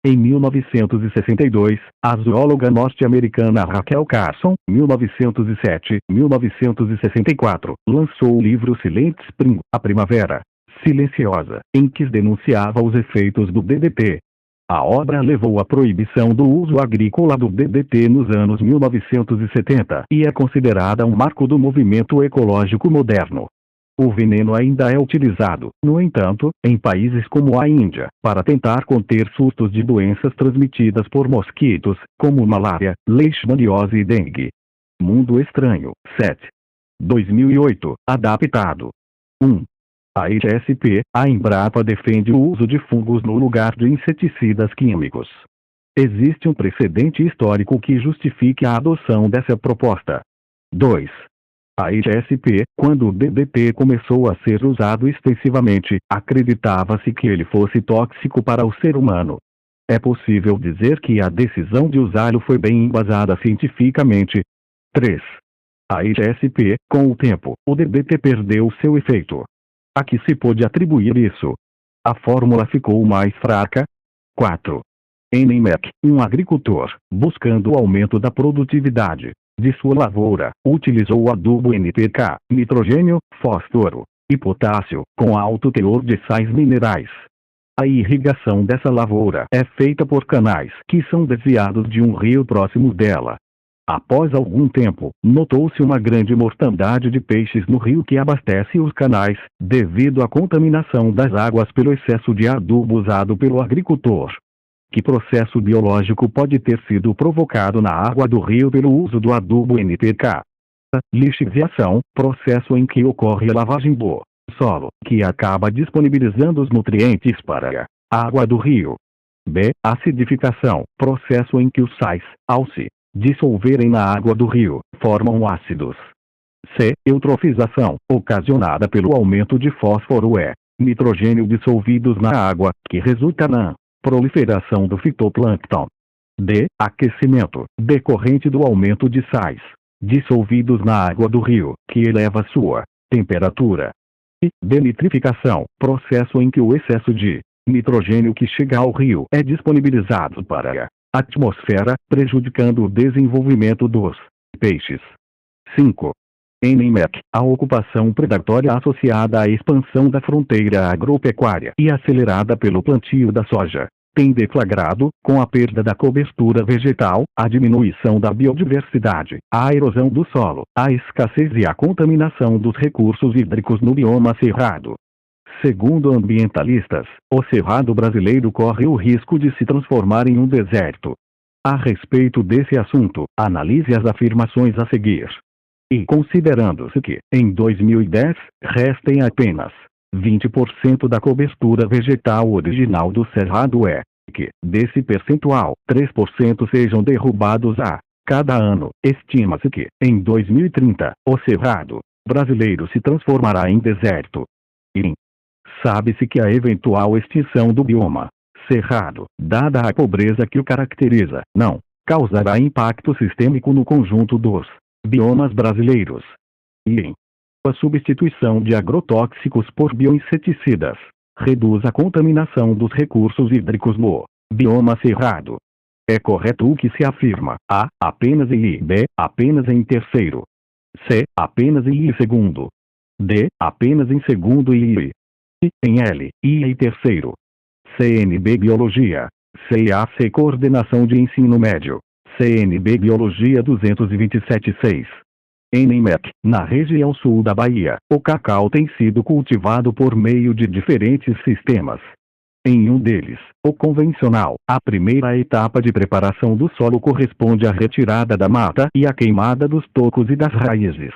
Em 1962, a zoóloga norte-americana Rachel Carson, 1907-1964, lançou o livro Silent Spring, A Primavera Silenciosa, em que denunciava os efeitos do DDT. A obra levou à proibição do uso agrícola do DDT nos anos 1970 e é considerada um marco do movimento ecológico moderno. O veneno ainda é utilizado, no entanto, em países como a Índia, para tentar conter surtos de doenças transmitidas por mosquitos, como malária, leishmaniose e dengue. Mundo Estranho, 7. 2008, adaptado. 1. A ISP, a Embrapa defende o uso de fungos no lugar de inseticidas químicos. Existe um precedente histórico que justifique a adoção dessa proposta. 2. A ISP, quando o DDT começou a ser usado extensivamente, acreditava-se que ele fosse tóxico para o ser humano. É possível dizer que a decisão de usá-lo foi bem embasada cientificamente. 3. A ISP, com o tempo, o DDT perdeu seu efeito. A que se pôde atribuir isso? A fórmula ficou mais fraca? 4. NMAC, um agricultor, buscando o aumento da produtividade de sua lavoura, utilizou o adubo NPK, nitrogênio, fósforo e potássio, com alto teor de sais minerais. A irrigação dessa lavoura é feita por canais que são desviados de um rio próximo dela. Após algum tempo, notou-se uma grande mortandade de peixes no rio que abastece os canais, devido à contaminação das águas pelo excesso de adubo usado pelo agricultor. Que processo biológico pode ter sido provocado na água do rio pelo uso do adubo NPK? Lixiviação, processo em que ocorre a lavagem do solo, que acaba disponibilizando os nutrientes para a água do rio. B. Acidificação, processo em que os sais, ao se dissolverem na água do rio, formam ácidos. C. Eutrofização, ocasionada pelo aumento de fósforo e nitrogênio dissolvidos na água, que resulta na proliferação do fitoplâncton. D. Aquecimento, decorrente do aumento de sais dissolvidos na água do rio, que eleva sua temperatura. E. Denitrificação, processo em que o excesso de nitrogênio que chega ao rio é disponibilizado para a atmosfera, prejudicando o desenvolvimento dos peixes. 5. NMAC, a ocupação predatória associada à expansão da fronteira agropecuária e acelerada pelo plantio da soja, tem deflagrado, com a perda da cobertura vegetal, a diminuição da biodiversidade, a erosão do solo, a escassez e a contaminação dos recursos hídricos no bioma cerrado. Segundo ambientalistas, o cerrado brasileiro corre o risco de se transformar em um deserto. A respeito desse assunto, analise as afirmações a seguir. E considerando-se que, em 2010, restem apenas 20% da cobertura vegetal original do cerrado e que, desse percentual, 3% sejam derrubados a cada ano, estima-se que, em 2030, o cerrado brasileiro se transformará em deserto. E sabe-se que a eventual extinção do bioma cerrado, dada a pobreza que o caracteriza, não causará impacto sistêmico no conjunto dos biomas brasileiros. E em a substituição de agrotóxicos por bioinseticidas reduz a contaminação dos recursos hídricos no bioma cerrado. É correto o que se afirma: A. Apenas em I. B. Apenas em terceiro. C. Apenas em I segundo. D. Apenas em segundo e I. Em L. I em terceiro. CNB Biologia. CAC Coordenação de Ensino Médio. CNB Biologia 227-6. NMAC, na região sul da Bahia, o cacau tem sido cultivado por meio de diferentes sistemas. Em um deles, o convencional, a primeira etapa de preparação do solo corresponde à retirada da mata e à queimada dos tocos e das raízes.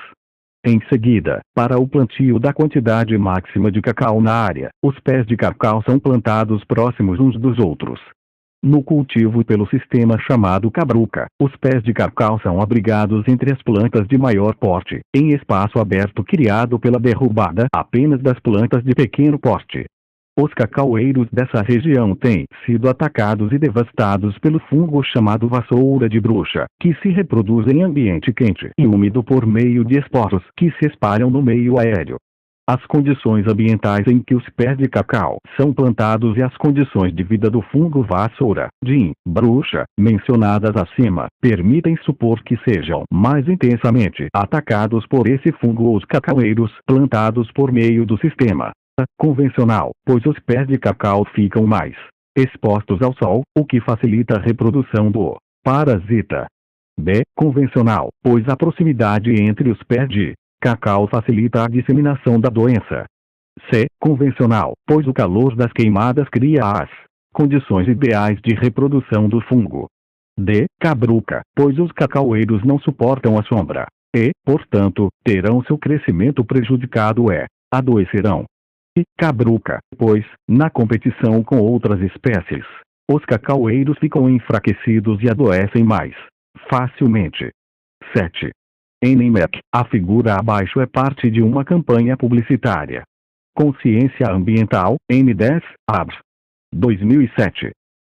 Em seguida, para o plantio da quantidade máxima de cacau na área, os pés de cacau são plantados próximos uns dos outros. No cultivo pelo sistema chamado cabruca, os pés de cacau são abrigados entre as plantas de maior porte, em espaço aberto criado pela derrubada apenas das plantas de pequeno porte. Os cacaueiros dessa região têm sido atacados e devastados pelo fungo chamado vassoura de bruxa, que se reproduz em ambiente quente e úmido por meio de esporos que se espalham no meio aéreo. As condições ambientais em que os pés de cacau são plantados e as condições de vida do fungo vassoura de bruxa, mencionadas acima, permitem supor que sejam mais intensamente atacados por esse fungo os cacaueiros plantados por meio do sistema convencional, pois os pés de cacau ficam mais expostos ao sol, o que facilita a reprodução do parasita. B. Convencional, pois a proximidade entre os pés de cacau facilita a disseminação da doença. C. Convencional, pois o calor das queimadas cria as condições ideais de reprodução do fungo. D. Cabruca, pois os cacaueiros não suportam a sombra e, portanto, terão seu crescimento prejudicado e adoecerão. E cabruca, pois, na competição com outras espécies, os cacaueiros ficam enfraquecidos e adoecem mais facilmente. 7. NMEC, a figura abaixo é parte de uma campanha publicitária. Consciência Ambiental, N10, ABS. 2007.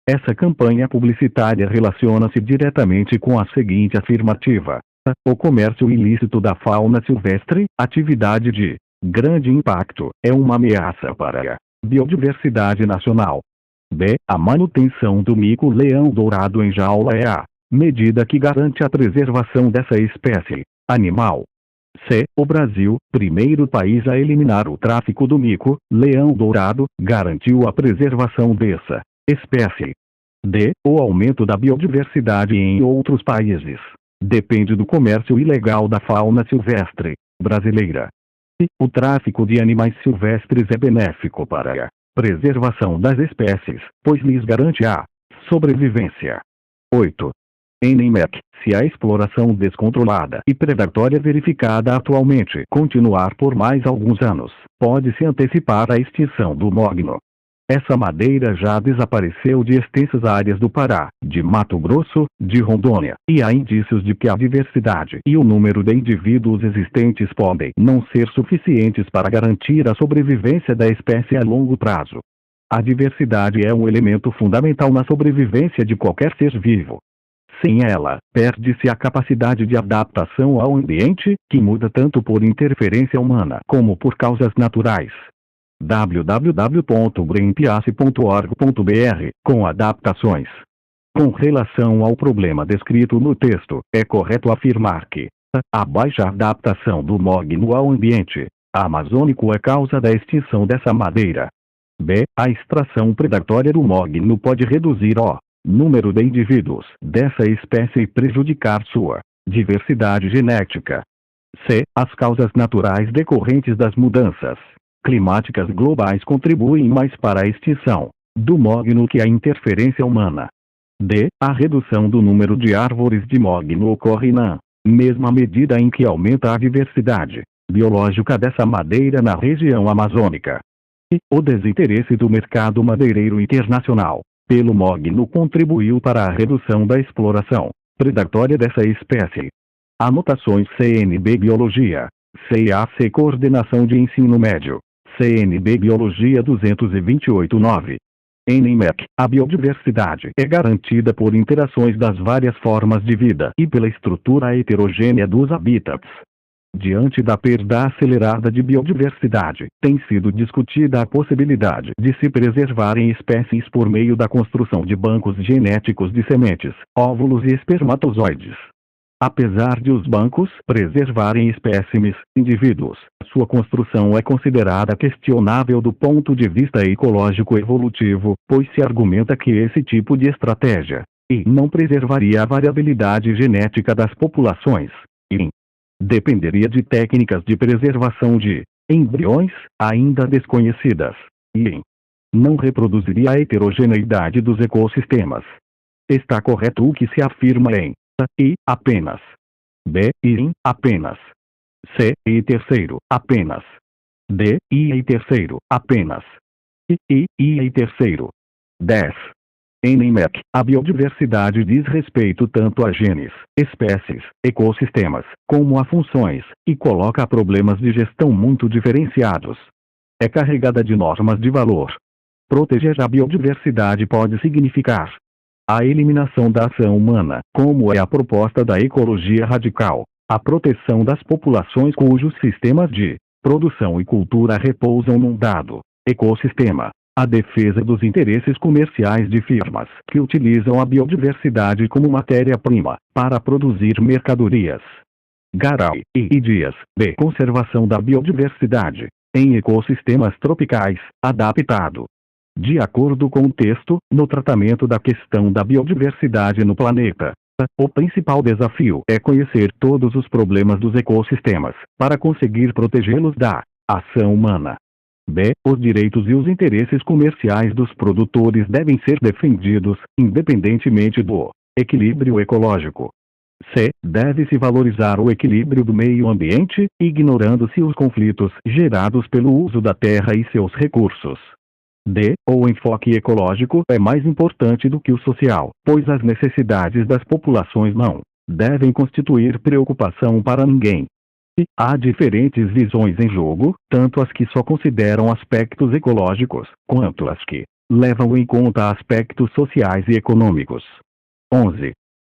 Essa campanha publicitária relaciona-se diretamente com a seguinte afirmativa: o comércio ilícito da fauna silvestre, atividade de grande impacto, é uma ameaça para a biodiversidade nacional. B. A manutenção do mico-leão dourado em jaula é a medida que garante a preservação dessa espécie animal. C. O Brasil, primeiro país a eliminar o tráfico do mico-leão dourado, garantiu a preservação dessa espécie. D. O aumento da biodiversidade em outros países depende do comércio ilegal da fauna silvestre brasileira. O tráfico de animais silvestres é benéfico para a preservação das espécies, pois lhes garante a sobrevivência. 8. NMEC, se a exploração descontrolada e predatória verificada atualmente continuar por mais alguns anos, pode-se antecipar a extinção do mogno. Essa madeira já desapareceu de extensas áreas do Pará, de Mato Grosso, de Rondônia, e há indícios de que a diversidade e o número de indivíduos existentes podem não ser suficientes para garantir a sobrevivência da espécie a longo prazo. A diversidade é um elemento fundamental na sobrevivência de qualquer ser vivo. Sem ela, perde-se a capacidade de adaptação ao ambiente, que muda tanto por interferência humana como por causas naturais. www.greenpeace.org.br, com adaptações. Com relação ao problema descrito no texto, é correto afirmar que a baixa adaptação do mogno ao ambiente amazônico é causa da extinção dessa madeira. B. A extração predatória do mogno pode reduzir o número de indivíduos dessa espécie e prejudicar sua diversidade genética. C. As causas naturais decorrentes das mudanças climáticas globais contribuem mais para a extinção do mogno que a interferência humana. D. A redução do número de árvores de mogno ocorre na mesma medida em que aumenta a diversidade biológica dessa madeira na região amazônica. E o desinteresse do mercado madeireiro internacional pelo mogno contribuiu para a redução da exploração predatória dessa espécie. Anotações CNB Biologia, CAC Coordenação de Ensino Médio, CNB Biologia 228-9. NMEC, a biodiversidade é garantida por interações das várias formas de vida e pela estrutura heterogênea dos habitats. Diante da perda acelerada de biodiversidade, tem sido discutida a possibilidade de se preservarem espécies por meio da construção de bancos genéticos de sementes, óvulos e espermatozoides. Apesar de os bancos preservarem espécimes, indivíduos, sua construção é considerada questionável do ponto de vista ecológico evolutivo, pois se argumenta que esse tipo de estratégia não preservaria a variabilidade genética das populações e dependeria de técnicas de preservação de embriões ainda desconhecidas e não reproduziria a heterogeneidade dos ecossistemas. Está correto o que se afirma em e apenas. B e em apenas. C e terceiro apenas. D e em terceiro apenas. E em terceiro. 10. Em NEMEC, a biodiversidade diz respeito tanto a genes, espécies, ecossistemas, como a funções, e coloca problemas de gestão muito diferenciados. É carregada de normas de valor. Proteger a biodiversidade pode significar a eliminação da ação humana, como é a proposta da ecologia radical, a proteção das populações cujos sistemas de produção e cultura repousam num dado ecossistema, a defesa dos interesses comerciais de firmas que utilizam a biodiversidade como matéria-prima para produzir mercadorias. Garay e Dias, B. Conservação da biodiversidade em ecossistemas tropicais, adaptado. De acordo com o texto, no tratamento da questão da biodiversidade no planeta, o principal desafio é conhecer todos os problemas dos ecossistemas, para conseguir protegê-los da ação humana. B. Os direitos e os interesses comerciais dos produtores devem ser defendidos, independentemente do equilíbrio ecológico. C. Deve-se valorizar o equilíbrio do meio ambiente, ignorando-se os conflitos gerados pelo uso da terra e seus recursos. D. O enfoque ecológico é mais importante do que o social, pois as necessidades das populações não devem constituir preocupação para ninguém. E há diferentes visões em jogo, tanto as que só consideram aspectos ecológicos, quanto as que levam em conta aspectos sociais e econômicos. 11.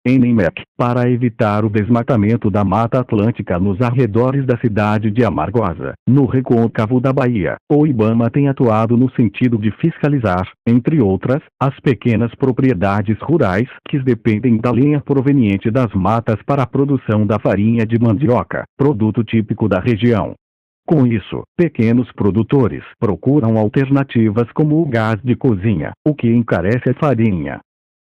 Em NEMEC, para evitar o desmatamento da Mata Atlântica nos arredores da cidade de Amargosa, no recôncavo da Bahia, o IBAMA tem atuado no sentido de fiscalizar, entre outras, as pequenas propriedades rurais que dependem da lenha proveniente das matas para a produção da farinha de mandioca, produto típico da região. Com isso, pequenos produtores procuram alternativas como o gás de cozinha, o que encarece a farinha.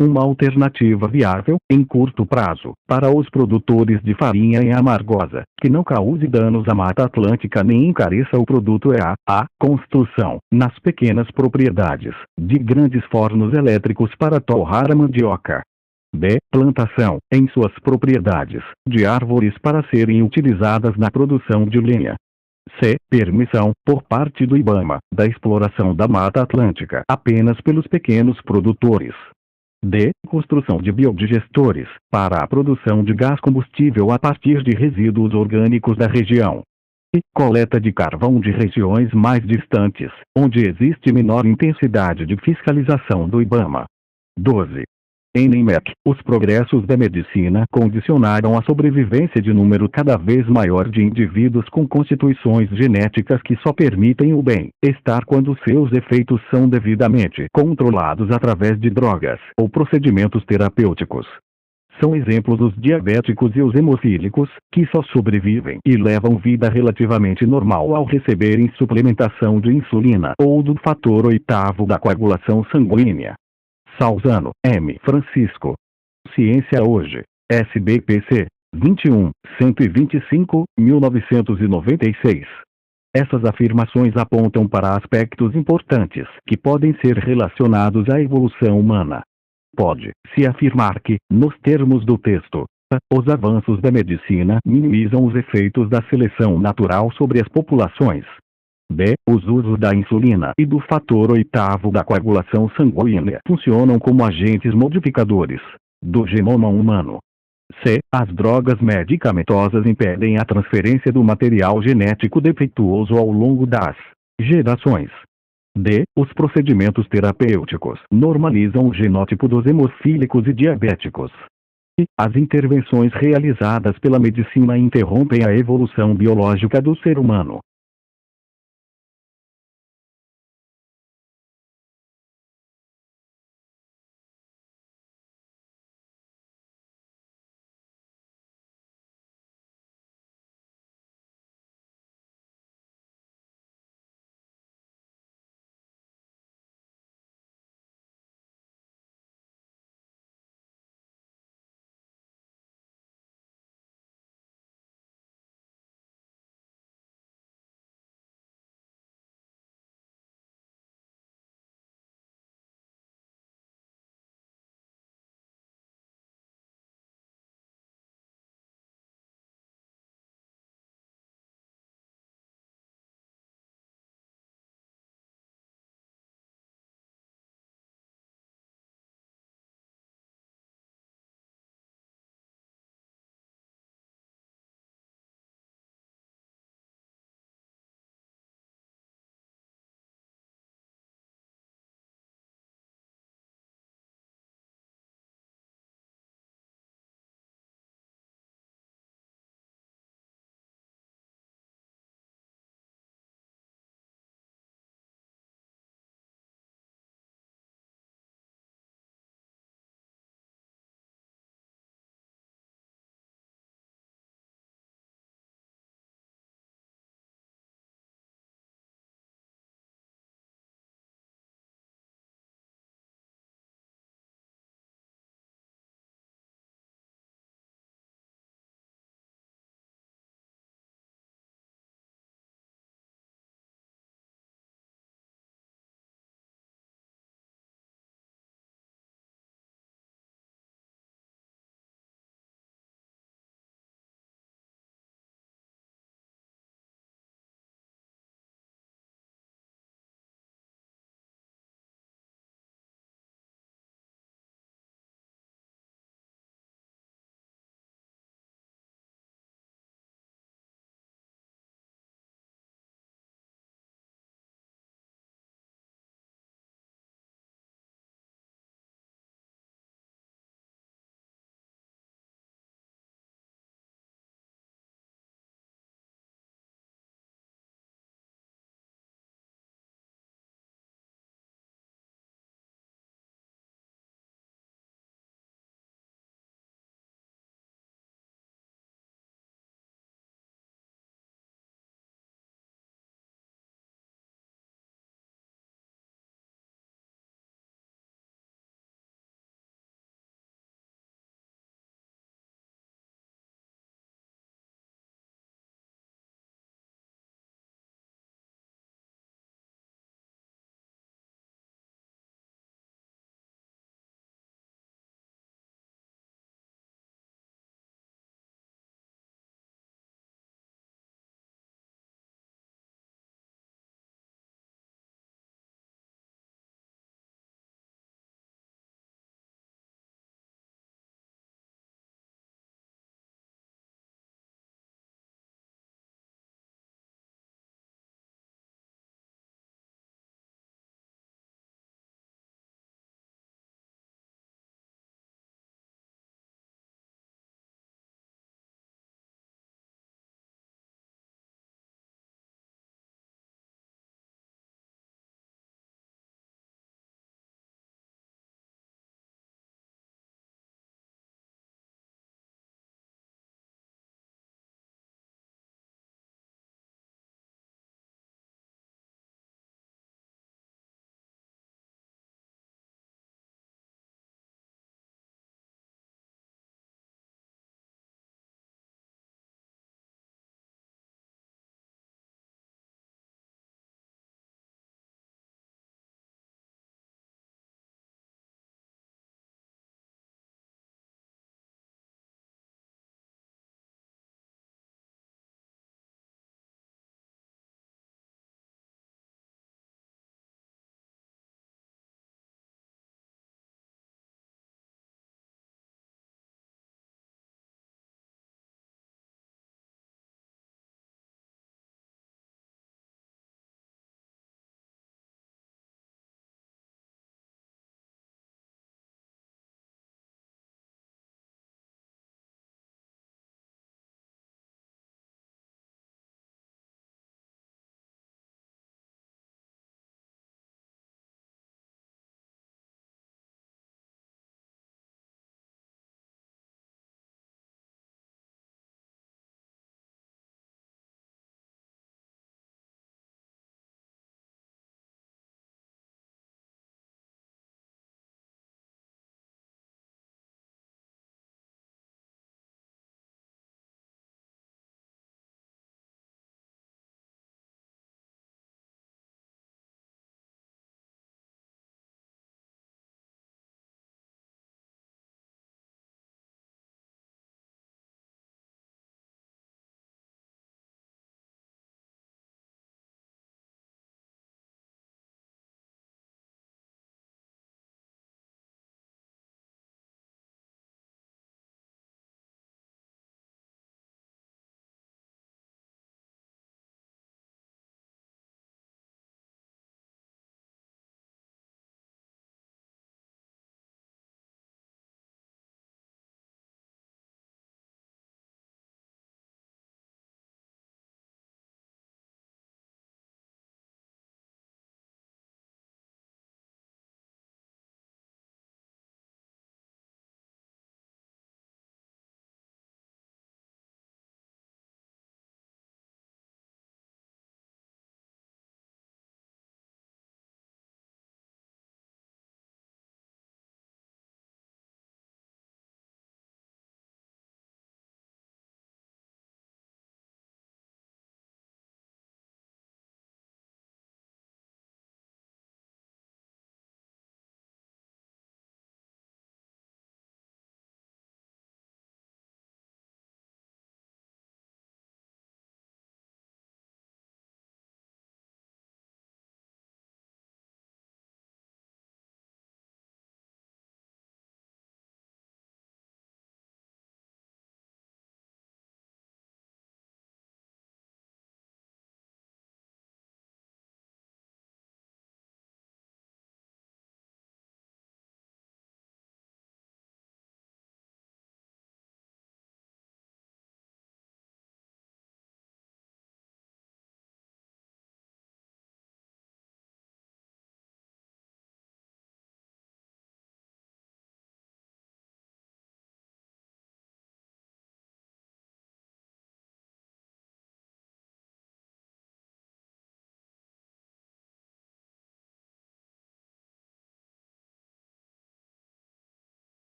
Uma alternativa viável, em curto prazo, para os produtores de farinha em Amargosa, que não cause danos à Mata Atlântica nem encareça o produto é a construção, nas pequenas propriedades, de grandes fornos elétricos para torrar a mandioca. B. Plantação, em suas propriedades, de árvores para serem utilizadas na produção de lenha. C. Permissão, por parte do IBAMA, da exploração da Mata Atlântica apenas pelos pequenos produtores. D. Construção de biodigestores, para a produção de gás combustível a partir de resíduos orgânicos da região. E coleta de carvão de regiões mais distantes, onde existe menor intensidade de fiscalização do IBAMA. 12. Em NEMEC, os progressos da medicina condicionaram a sobrevivência de número cada vez maior de indivíduos com constituições genéticas que só permitem o bem-estar quando seus efeitos são devidamente controlados através de drogas ou procedimentos terapêuticos. São exemplos os diabéticos e os hemofílicos, que só sobrevivem e levam vida relativamente normal ao receberem suplementação de insulina ou do fator oitavo da coagulação sanguínea. Salzano, M. Francisco. Ciência Hoje. SBPC. 21, 125, 1996. Essas afirmações apontam para aspectos importantes que podem ser relacionados à evolução humana. Pode-se afirmar que, nos termos do texto, os avanços da medicina minimizam os efeitos da seleção natural sobre as populações. B. Os usos da insulina e do fator oitavo da coagulação sanguínea funcionam como agentes modificadores do genoma humano. C. As drogas medicamentosas impedem a transferência do material genético defeituoso ao longo das gerações. D. Os procedimentos terapêuticos normalizam o genótipo dos hemofílicos e diabéticos. E as intervenções realizadas pela medicina interrompem a evolução biológica do ser humano.